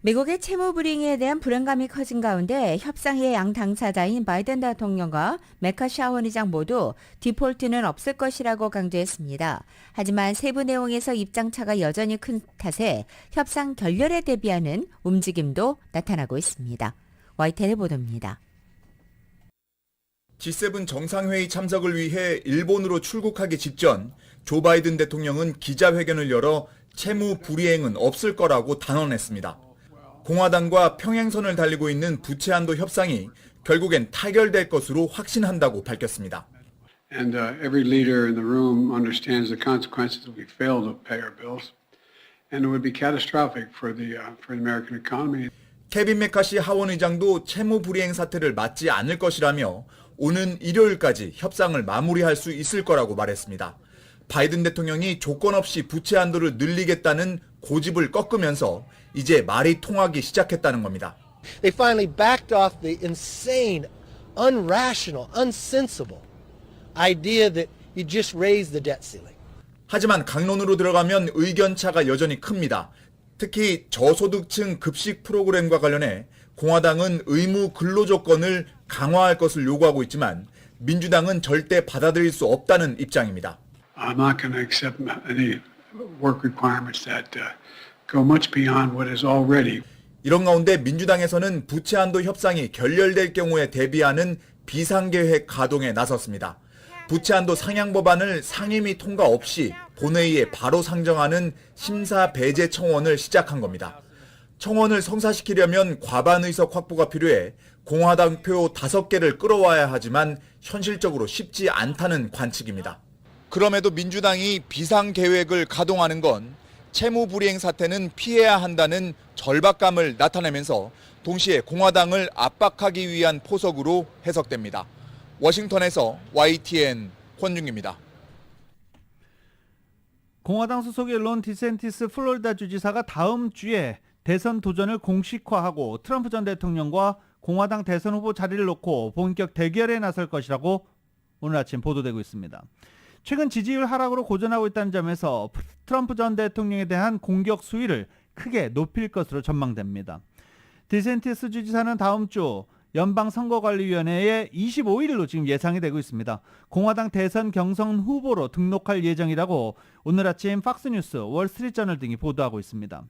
미국의 채무 불이행에 대한 불안감이 커진 가운데 협상의 양 당사자인 바이든 대통령과 매카시 하원의장 모두 디폴트는 없을 것이라고 강조했습니다. 하지만 세부 내용에서 입장차가 여전히 큰 탓에 협상 결렬에 대비하는 움직임도 나타나고 있습니다. YTN의 보도입니다. G7 정상회의 참석을 위해 일본으로 출국하기 직전 조 바이든 대통령은 기자회견을 열어 채무 불이행은 없을 거라고 단언했습니다. 공화당과 평행선을 달리고 있는 부채 한도 협상이 결국엔 타결될 것으로 확신한다고 밝혔습니다. And every leader in the room understands the consequences if we fail to pay our bills, and it would be catastrophic for the American economy. 케빈 메카시 하원의장도 채무 불이행 사태를 맞지 않을 것이라며 오는 일요일까지 협상을 마무리할 수 있을 거라고 말했습니다. 바이든 대통령이 조건 없이 부채 한도를 늘리겠다는 고집을 꺾으면서 이제 말이 통하기 시작했다는 겁니다. They finally backed off the insane, unrational, unsensible idea that you just raise the debt ceiling. 하지만 강론으로 들어가면 의견차가 여전히 큽니다. 특히 저소득층 급식 프로그램과 관련해 공화당은 의무 근로 조건을 강화할 것을 요구하고 있지만 민주당은 절대 받아들일 수 없다는 입장입니다. I'm not going to accept any work requirements that go much beyond what is already. 이런 가운데 민주당에서는 부채 한도 협상이 결렬될 경우에 대비하는 비상계획 가동에 나섰습니다. 부채 한도 상향 법안을 상임위 통과 없이 본회의에 바로 상정하는 심사 배제 청원을 시작한 겁니다. 청원을 성사시키려면 과반 의석 확보가 필요해 공화당 표 5개를 끌어와야 하지만 현실적으로 쉽지 않다는 관측입니다. 그럼에도 민주당이 비상계획을 가동하는 건 채무 불이행 사태는 피해야 한다는 절박감을 나타내면서 동시에 공화당을 압박하기 위한 포석으로 해석됩니다. 워싱턴에서 YTN 권중입니다. 공화당 소속의 론 디센티스 플로리다 주지사가 다음 주에 대선 도전을 공식화하고 트럼프 전 대통령과 공화당 대선 후보 자리를 놓고 본격 대결에 나설 것이라고 오늘 아침 보도되고 있습니다. 최근 지지율 하락으로 고전하고 있다는 점에서 트럼프 전 대통령에 대한 공격 수위를 크게 높일 것으로 전망됩니다. 디센티스 주지사는 다음 주 연방선거관리위원회에 25일로 지금 예상이 되고 있습니다. 공화당 대선 경선 후보로 등록할 예정이라고 오늘 아침 팍스뉴스, 월스트리트저널 등이 보도하고 있습니다.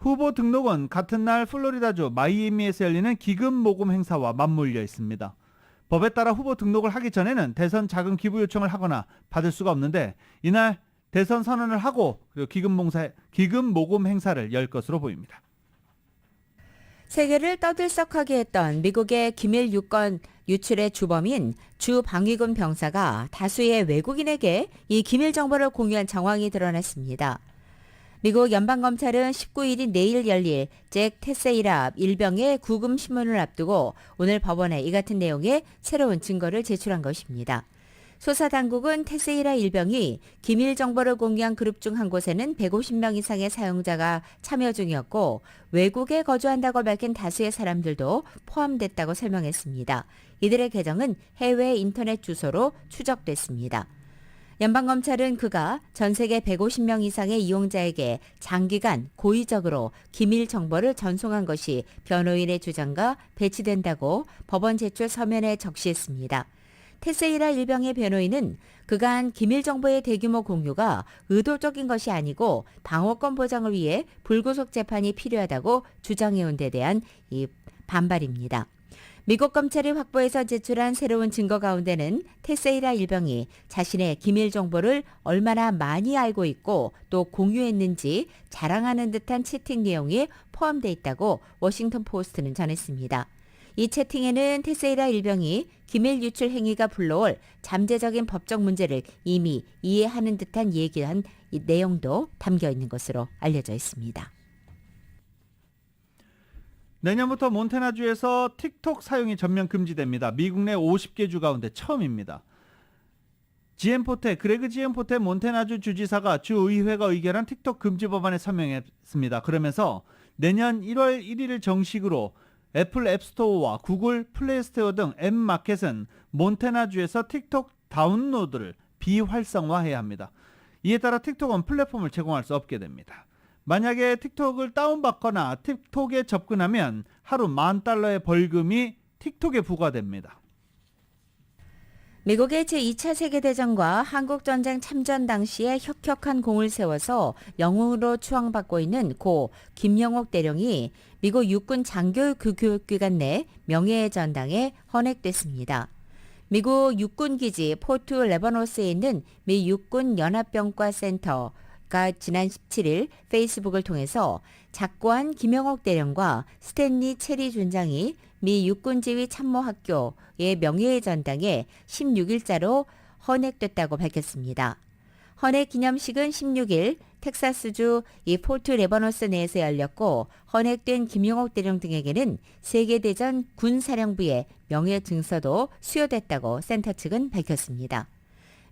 후보 등록은 같은 날 플로리다주 마이애미에서 열리는 기금 모금 행사와 맞물려 있습니다. 법에 따라 후보 등록을 하기 전에는 대선 자금 기부 요청을 하거나 받을 수가 없는데 이날 대선 선언을 하고 그리고 기금 모금 행사를 열 것으로 보입니다. 세계를 떠들썩하게 했던 미국의 기밀 유권 유출의 주범인 주 방위군 병사가 다수의 외국인에게 이 기밀 정보를 공유한 정황이 드러났습니다. 미국 연방검찰은 19일인 내일 열릴 잭 테세이라 일병의 구금 심문을 앞두고 오늘 법원에 이 같은 내용의 새로운 증거를 제출한 것입니다. 수사당국은 테세이라 일병이 기밀 정보를 공유한 그룹 중 한 곳에는 150명 이상의 사용자가 참여 중이었고 외국에 거주한다고 밝힌 다수의 사람들도 포함됐다고 설명했습니다. 이들의 계정은 해외 인터넷 주소로 추적됐습니다. 연방검찰은 그가 전 세계 150명 이상의 이용자에게 장기간 고의적으로 기밀 정보를 전송한 것이 변호인의 주장과 배치된다고 법원 제출 서면에 적시했습니다. 테세이라 일병의 변호인은 그간 기밀 정보의 대규모 공유가 의도적인 것이 아니고 방어권 보장을 위해 불구속 재판이 필요하다고 주장해온 데 대한 이 반발입니다. 미국 검찰이 확보해서 제출한 새로운 증거 가운데는 테세이라 일병이 자신의 기밀 정보를 얼마나 많이 알고 있고 또 공유했는지 자랑하는 듯한 채팅 내용이 포함되어 있다고 워싱턴 포스트는 전했습니다. 이 채팅에는 테세이라 일병이 기밀 유출 행위가 불러올 잠재적인 법적 문제를 이미 이해하는 듯한 얘기한 이 내용도 담겨 있는 것으로 알려져 있습니다. 내년부터 몬태나주에서 틱톡 사용이 전면 금지됩니다. 미국 내 50개 주 가운데 처음입니다. 그레그 지엠포테 몬태나주 주지사가 주의회가 의결한 틱톡 금지 법안에 서명했습니다. 그러면서 내년 1월 1일 정식으로 애플 앱스토어와 구글 플레이스토어 등 앱마켓은 몬태나주에서 틱톡 다운로드를 비활성화해야 합니다. 이에 따라 틱톡은 플랫폼을 제공할 수 없게 됩니다. 만약에 틱톡을 다운받거나 틱톡에 접근하면 하루 $10,000의 벌금이 틱톡에 부과됩니다. 미국의 제2차 세계대전과 한국전쟁 참전 당시에 혁혁한 공을 세워서 영웅으로 추앙받고 있는 고 김영옥 대령이 미국 육군 장교육 교육기관 내 명예의 전당에 헌액됐습니다. 미국 육군기지 포트 레버노스에 있는 미 육군 연합병과 센터가 지난 17일 페이스북을 통해서 작고한 김영옥 대령과 스탠리 체리 준장이 미 육군지휘 참모학교의 명예의 전당에 16일자로 헌액됐다고 밝혔습니다. 헌액 기념식은 16일 텍사스주 이 포트 레버너스 내에서 열렸고 헌액된 김용옥 대령 등에게는 세계대전 군사령부의 명예 증서도 수여됐다고 센터 측은 밝혔습니다.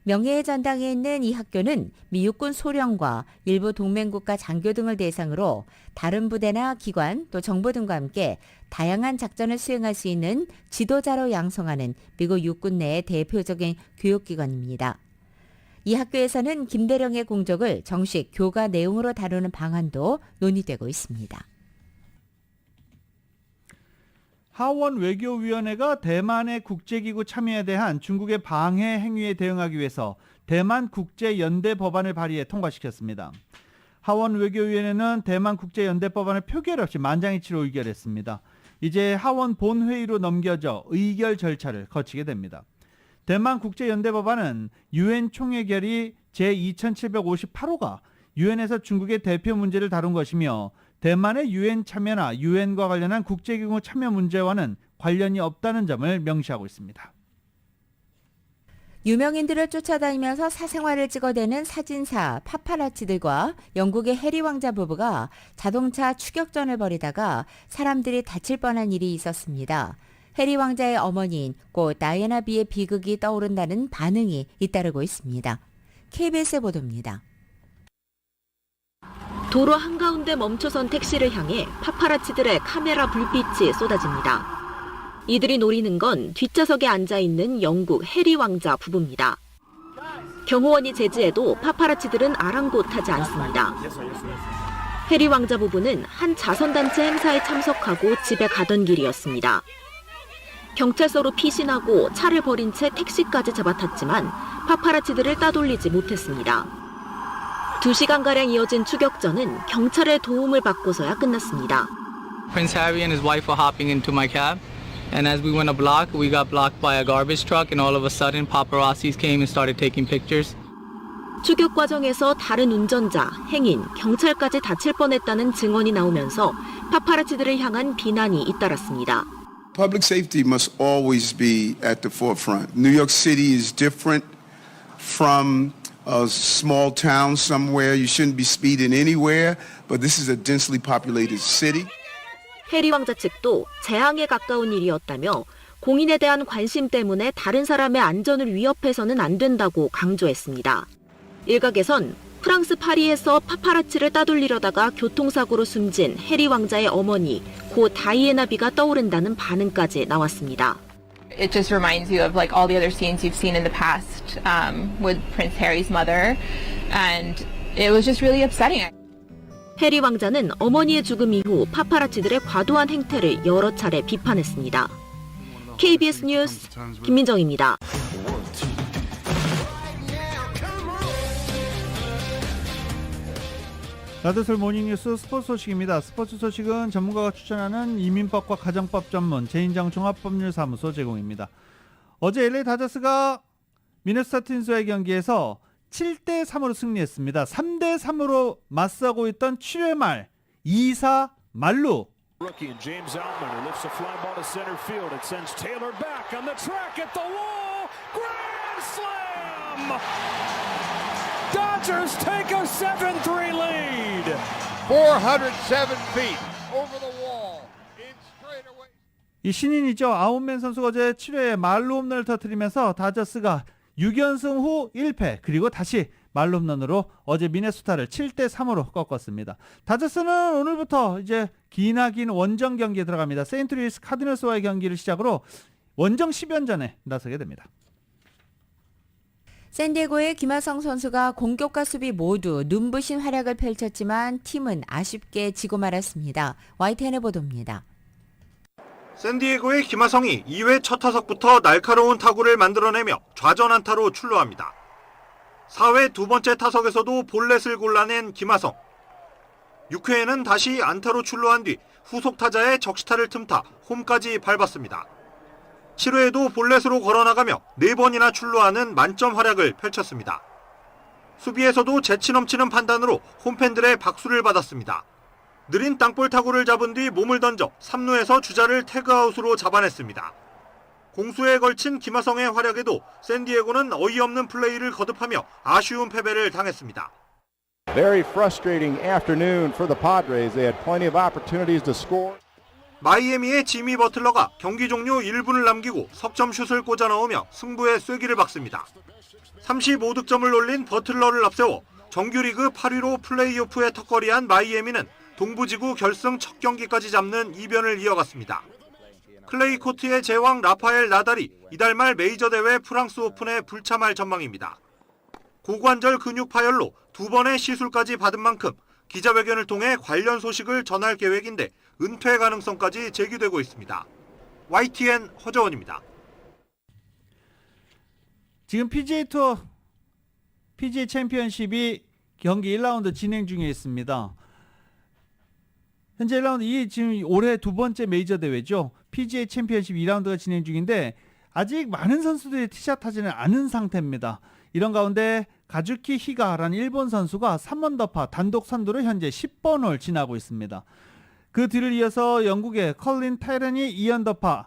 명예의 전당에 있는 이 학교는 미 육군 소령과 일부 동맹국가 장교 등을 대상으로 다른 부대나 기관 또 정부 등과 함께 다양한 작전을 수행할 수 있는 지도자로 양성하는 미국 육군 내의 대표적인 교육기관입니다. 이 학교에서는 김대령의 공적을 정식 교과 내용으로 다루는 방안도 논의되고 있습니다. 하원 외교위원회가 대만의 국제기구 참여에 대한 중국의 방해 행위에 대응하기 위해서 대만 국제연대 법안을 발의해 통과시켰습니다. 하원 외교위원회는 대만 국제연대 법안을 표결 없이 만장일치로 의결했습니다. 이제 하원 본회의로 넘겨져 의결 절차를 거치게 됩니다. 대만 국제연대 법안은 유엔 총회 결의 제2758호가 유엔에서 중국의 대표 문제를 다룬 것이며 대만의 유엔 참여나 유엔과 관련한 국제기구 참여 문제와는 관련이 없다는 점을 명시하고 있습니다. 유명인들을 쫓아다니면서 사생활을 찍어대는 사진사 파파라치들과 영국의 해리 왕자 부부가 자동차 추격전을 벌이다가 사람들이 다칠 뻔한 일이 있었습니다. 해리 왕자의 어머니인 고 다이애나 비의 비극이 떠오른다는 반응이 잇따르고 있습니다. KBS의 보도입니다. 도로 한가운데 멈춰선 택시를 향해 파파라치들의 카메라 불빛이 쏟아집니다. 이들이 노리는 건 뒷좌석에 앉아있는 영국 해리 왕자 부부입니다. 경호원이 제지해도 파파라치들은 아랑곳하지 않습니다. 해리 왕자 부부는 한 자선단체 행사에 참석하고 집에 가던 길이었습니다. 경찰서로 피신하고 차를 버린 채 택시까지 잡아탔지만 파파라치들을 따돌리지 못했습니다. 2시간가량 이어진 추격전은 경찰의 도움을 받고서야 끝났습니다. Prince Harry and his wife were hopping into my cab, and as we went a block, we got blocked by a garbage truck, and all of a sudden paparazzis came and started taking pictures. 추격 과정에서 다른 운전자, 행인, 경찰까지 다칠 뻔했다는 증언이 나오면서 파파라치들을 향한 비난이 잇따랐습니다. Public safety must always be at the forefront. New York City is different from a small town somewhere. You shouldn't be speeding anywhere, but this is a densely populated city. 해리 왕자 측도 재앙에 가까운 일이었다며 공인에 대한 관심 때문에 다른 사람의 안전을 위협해서는 안 된다고 강조했습니다. 일각에선 프랑스 파리에서 파파라치를 따돌리려다가 교통사고로 숨진 해리 왕자의 어머니 고 다이애나 비가 떠오른다는 반응까지 나왔습니다. It just reminds you of like all the other scenes you've seen in the past with Prince Harry's mother, and it was just really upsetting. 해리 왕자는 어머니의 죽음 이후 파파라치들의 과도한 행태를 여러 차례 비판했습니다. KBS 뉴스 김민정입니다. 라드솔 모닝뉴스 스포츠 소식입니다. 스포츠 소식은 전문가가 추천하는 이민법과 가정법 전문 제인장 종합법률사무소 제공입니다. 어제 LA 다저스가 미네소타 트윈스와의 경기에서 7대3으로 승리했습니다. 3대3으로 맞서고 있던 7회 말 2사 말루. Rookie and James Outman who lifts a fly ball to center field. It sends Taylor back on the track at the wall. Grand slam! Dodgers take a 7-3 lead. 407 feet over the wall. In straightaway. 이 신인이죠. 아웃맨 선수가 어제 7회에 말루 홈런을 터뜨리면서 다저스가 6연승 후 1패 그리고 다시 말루 홈런으로 어제 미네소타를 7대3으로 꺾었습니다. 다저스는 오늘부터 이제 기나긴 원정 경기에 들어갑니다. 세인트루이스 카디널스와의 경기를 시작으로 원정 10연전에 나서게 됩니다. 샌디에고의 김하성 선수가 공격과 수비 모두 눈부신 활약을 펼쳤지만 팀은 아쉽게 지고 말았습니다. YTN의 보도입니다. 샌디에고의 김하성이 2회 첫 타석부터 날카로운 타구를 만들어내며 좌전 안타로 출루합니다. 4회 두 번째 타석에서도 볼넷을 골라낸 김하성. 6회에는 다시 안타로 출루한 뒤 후속 타자의 적시타를 틈타 홈까지 밟았습니다. 7회에도 볼넷으로 걸어나가며 4번이나 출루하는 만점 활약을 펼쳤습니다. 수비에서도 재치 넘치는 판단으로 홈팬들의 박수를 받았습니다. 느린 땅볼 타구를 잡은 뒤 몸을 던져 3루에서 주자를 태그아웃으로 잡아냈습니다. 공수에 걸친 김하성의 활약에도 샌디에고는 어이없는 플레이를 거듭하며 아쉬운 패배를 당했습니다. Very frustrating afternoon for the Padres. They had plenty of opportunities to score. 마이애미의 지미 버틀러가 경기 종료 1분을 남기고 석점슛을 꽂아 넣으며 승부의 쐐기를 박습니다. 35득점을 올린 버틀러를 앞세워 정규리그 8위로 플레이오프에 턱걸이한 마이애미는 동부지구 결승 첫 경기까지 잡는 이변을 이어갔습니다. 클레이 코트의 제왕 라파엘 나달이 이달 말 메이저 대회 프랑스 오픈에 불참할 전망입니다. 고관절 근육 파열로 2번의 시술까지 받은 만큼 기자회견을 통해 관련 소식을 전할 계획인데 은퇴 가능성까지 제기되고 있습니다. YTN 허정원입니다. 지금 PGA 투어 PGA 챔피언십이 경기 1라운드 진행 중에 있습니다. 현재 1라운드 이 지금 올해 두 번째 메이저 대회죠. PGA 챔피언십 2라운드가 진행 중인데 아직 많은 선수들이 티샷 하지는 않은 상태입니다. 이런 가운데 가즈키 히가라는 일본 선수가 3언더파 단독 선두로 현재 10번 홀 지나고 있습니다. 그 뒤를 이어서 영국의 컬린 타이런이 2언더파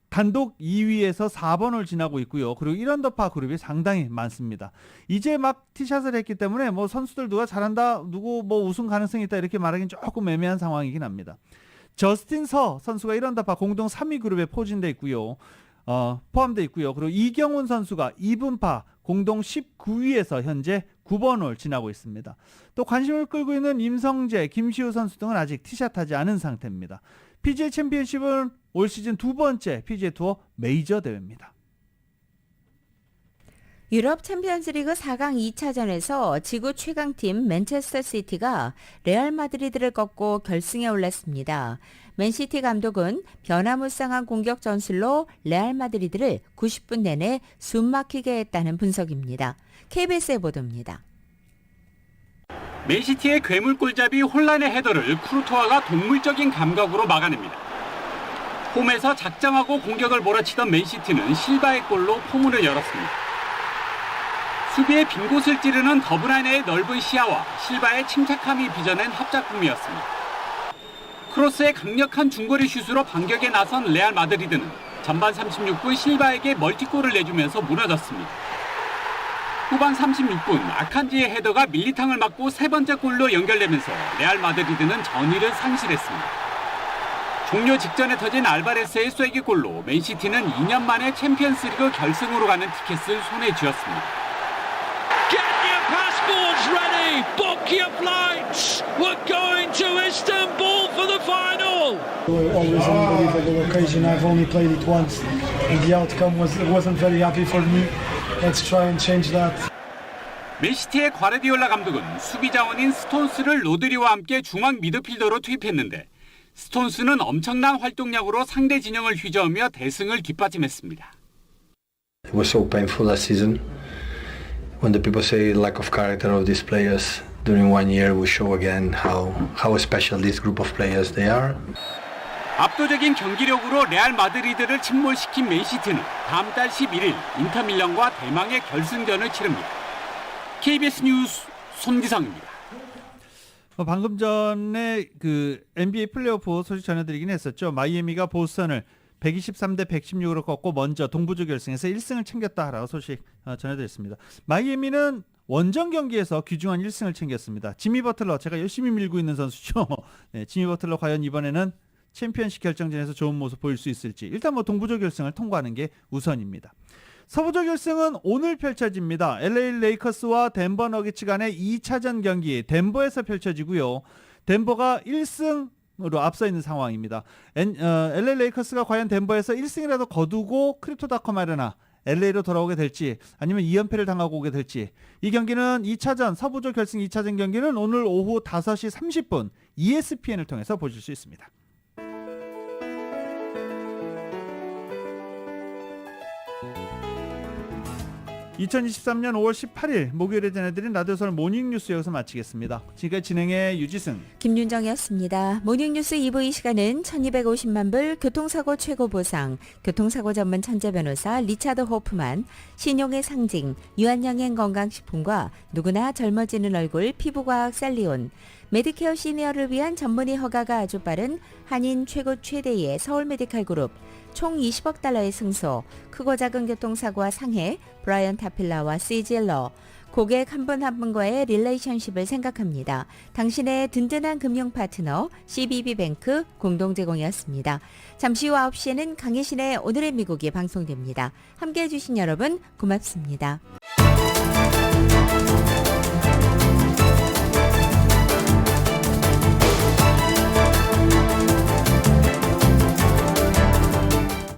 단독 2위에서 4번 홀 지나고 있고요. 그리고 1언더파 그룹이 상당히 많습니다. 이제 막 티샷을 했기 때문에 뭐 선수들 누가 잘한다, 누구 뭐 우승 가능성이 있다 이렇게 말하기는 조금 애매한 상황이긴 합니다. 저스틴 서 선수가 1언더파 공동 3위 그룹에 포진돼 있고요. 포함되어 있고요. 그리고 이경훈 선수가 2분파 공동 19위에서 현재 9번 홀 지나고 있습니다. 또 관심을 끌고 있는 임성재, 김시우 선수 등은 아직 티샷하지 않은 상태입니다. PGA 챔피언십은 올 시즌 두 번째 PGA 투어 메이저 대회입니다. 유럽 챔피언스리그 4강 2차전에서 지구 최강팀 맨체스터 시티가 레알 마드리드를 꺾고 결승에 올랐습니다. 맨시티 감독은 변화무쌍한 공격 전술로 레알 마드리드를 90분 내내 숨막히게 했다는 분석입니다. KBS의 보도입니다. 맨시티의 괴물골잡이 혼란의 헤더를 쿠르토아가 동물적인 감각으로 막아냅니다. 홈에서 작정하고 공격을 몰아치던 맨시티는 실바의 골로 포문을 열었습니다. 수비의 빈 곳을 찌르는 더브라이너의 넓은 시야와 실바의 침착함이 빚어낸 합작품이었습니다. 크로스의 강력한 중거리 슛으로 반격에 나선 레알 마드리드는 전반 36분 실바에게 멀티골을 내주면서 무너졌습니다. 후반 36분 아칸지의 헤더가 밀리탕을 맞고 세 번째 골로 연결되면서 레알 마드리드는 전의를 상실했습니다. 종료 직전에 터진 알바레스의 쐐기골로 맨시티는 2년 만에 챔피언스리그 결승으로 가는 티켓을 손에 쥐었습니다. Get your passports ready! Book your flights! We're going to Istanbul for the final! Always an unbelievable occasion. I've only played it once, and the outcome wasn't very happy for me. Let's try and change that. 맨시티의 과르디올라 감독은 수비 자원인 스톤스를 로드리와 함께 중앙 미드필더로 투입했는데 스톤스는 엄청난 활동량으로 상대 진영을 휘저으며 대승을 뒷받침했습니다. It was so painful last season. When the people say lack of character of these players, during 1 year we show again how special this group of players they are. 압도적인 경기력으로 레알 마드리드를 침몰시킨 맨시티는 다음 달 11일 인터밀란과 대망의 결승전을 치릅니다. KBS 뉴스 손기상입니다. 방금 전에 그 NBA 플레이오프 소식 전해드리긴 했었죠. 마이애미가 보스턴을 123대 116으로 꺾고 먼저 동부조 결승에서 1승을 챙겼다라고 소식 전해드렸습니다. 마이애미는 원정 경기에서 귀중한 1승을 챙겼습니다. 지미 버틀러, 제가 열심히 밀고 있는 선수죠. 네, 지미 버틀러 과연 이번에는 챔피언십 결정전에서 좋은 모습 보일 수 있을지, 일단 동부조 결승을 통과하는 게 우선입니다. 서부조 결승은 오늘 펼쳐집니다. LA 레이커스와 덴버 너기츠 간의 2차전 경기 덴버에서 펼쳐지고요. 덴버가 1승으로 앞서 있는 상황입니다. LA 레이커스가 과연 덴버에서 1승이라도 거두고 크립토닷컴 아레나 LA로 돌아오게 될지 아니면 2연패를 당하고 오게 될지, 이 경기는 2차전 서부조 결승 2차전 경기는 오늘 오후 5시 30분 ESPN을 통해서 보실 수 있습니다. (2023년 5월 18일) 목요일에 전해드린 라디오설 모닝뉴스 여기서 마치겠습니다. 지금까지 진행의 유지승, 김윤정이었습니다. 모닝뉴스 2부 이 시간은 1250만 불 교통사고 최고 보상, 교통사고 전문 천재 변호사 리차드 호프만, 신용의 상징 유한양행 건강식품과 누구나 젊어지는 얼굴 피부과학 살리온, 메디케어 시니어를 위한 전문의 허가가 아주 빠른 한인 최고 최대의 서울 메디칼 그룹, 총 20억 달러의 승소, 크고 작은 교통사고와 상해, 브라이언 타필라와 CGL러, 고객 한 분 한 분과의 릴레이션십을 생각합니다. 당신의 든든한 금융 파트너 CBB뱅크 공동 제공이었습니다. 잠시 후 9시에는 강혜신의 오늘의 미국이 방송됩니다. 함께해 주신 여러분 고맙습니다.